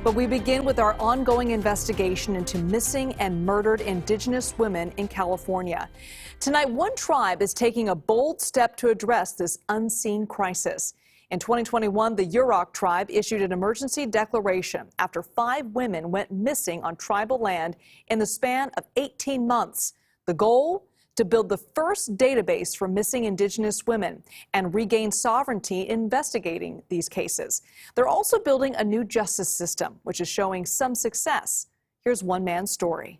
But we begin with our ongoing investigation into missing and murdered Indigenous women in California. Tonight, one tribe is taking a bold step to address this unseen crisis. In 2021, the Yurok Tribe issued an emergency declaration after 5 women went missing on tribal land in the span of 18 months. The goal? To build the first database for missing Indigenous women and regain sovereignty in investigating these cases. They're also building a new justice system, which is showing some success. Here's one man's story.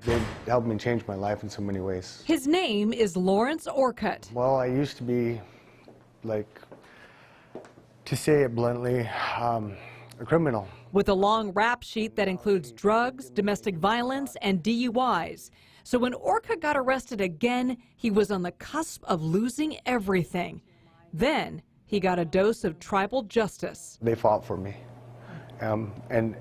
They helped me change my life in so many ways. His name is Lawrence Orcutt. Well, I used to be, to say it bluntly, a criminal. With a long rap sheet that includes drugs, domestic violence, and DUIs. So when Orcutt got arrested again, he was on the cusp of losing everything. Then he got a dose of tribal justice. They fought for me. And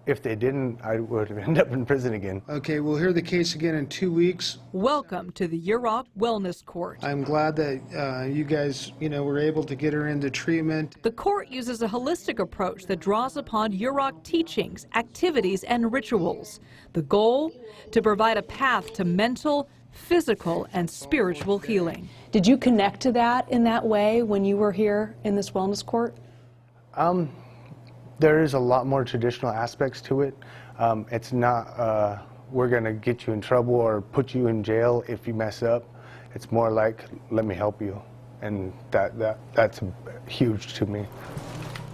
if they didn't, I would have ended up in prison again. Okay, we'll hear the case again in 2 weeks. Welcome to the Yurok Wellness Court. I'm glad that you guys, were able to get her into treatment. The court uses a holistic approach that draws upon Yurok teachings, activities, and rituals. The goal? To provide a path to mental, physical, and spiritual healing. Did you connect to that in that way when you were here in this wellness court? There is a lot more traditional aspects to it. It's not, we're going to get you in trouble or put you in jail if you mess up. It's more like, let me help you. And that's huge to me.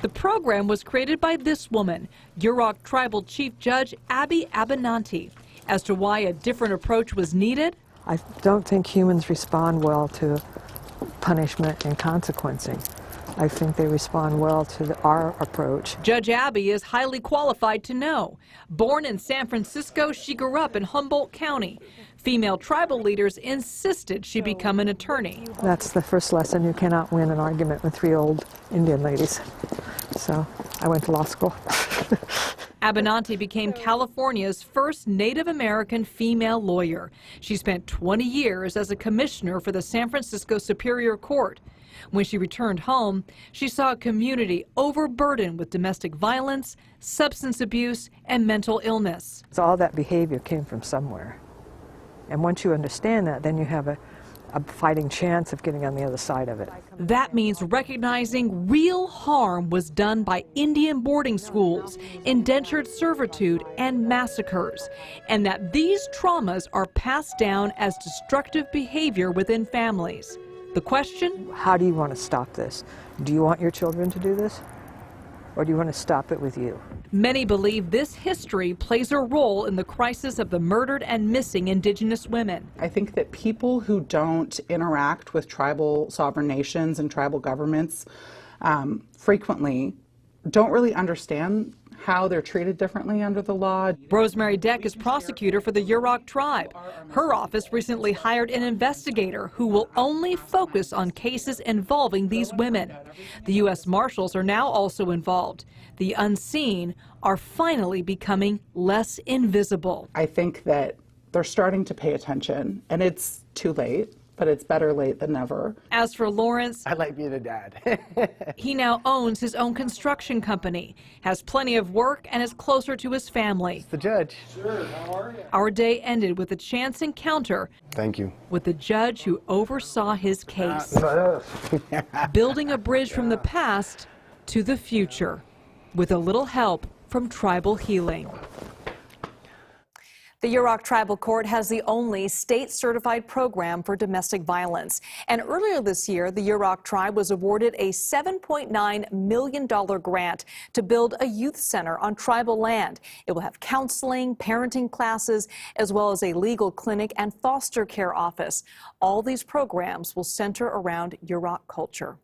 The program was created by this woman, Yurok Tribal Chief Judge Abby Abenanti. As to why a different approach was needed? I don't think humans respond well to punishment and consequencing. I think they respond well to our approach. Judge Abby is highly qualified to know. Born in San Francisco, she grew up in Humboldt County. Female tribal leaders insisted she become an attorney. That's the first lesson. You cannot win an argument with 3 old Indian ladies. So I went to law school. Abenanti became California's first Native American female lawyer. She spent 20 years as a commissioner for the San Francisco Superior Court. When she returned home, she saw a community overburdened with domestic violence, substance abuse, and mental illness. So all that behavior came from somewhere. And once you understand that, then you have a fighting chance of getting on the other side of it. That means recognizing real harm was done by Indian boarding schools, indentured servitude, and massacres, and that these traumas are passed down as destructive behavior within families. The question? How do you want to stop this? Do you want your children to do this? Or do you want to stop it with you? Many believe this history plays a role in the crisis of the murdered and missing Indigenous women. I think that people who don't interact with tribal sovereign nations and tribal governments frequently don't really understand how they're treated differently under the law. Rosemary Deck is prosecutor for the Yurok Tribe. Her office recently hired an investigator who will only focus on cases involving these women. The U.S. Marshals are now also involved. The unseen are finally becoming less invisible. I think that they're starting to pay attention, and it's too late. But it's better late than never. As for Lawrence, I like being a dad. he now owns his own construction company, has plenty of work, and is closer to his family. It's the judge. Sure, how are you? Our day ended with a chance encounter. Thank you. With the judge who oversaw his case. Building a bridge from the past to the future, with a little help from tribal healing. The Yurok Tribal Court has the only state-certified program for domestic violence. And earlier this year, the Yurok Tribe was awarded a $7.9 million grant to build a youth center on tribal land. It will have counseling, parenting classes, as well as a legal clinic and foster care office. All these programs will center around Yurok culture.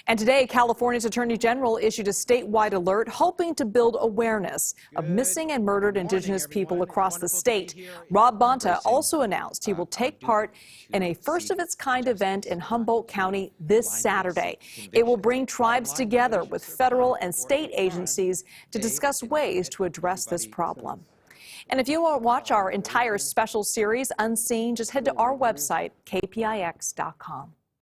And today, California's Attorney General issued a statewide alert hoping to build awareness of missing and murdered Indigenous people across the state. Rob Bonta also announced he will take part in a first-of-its-kind event in Humboldt County this Saturday. It will bring tribes together with federal and state agencies to discuss ways to address this problem. And if you want to watch our entire special series, Unseen, just head to our website, KPIX.com.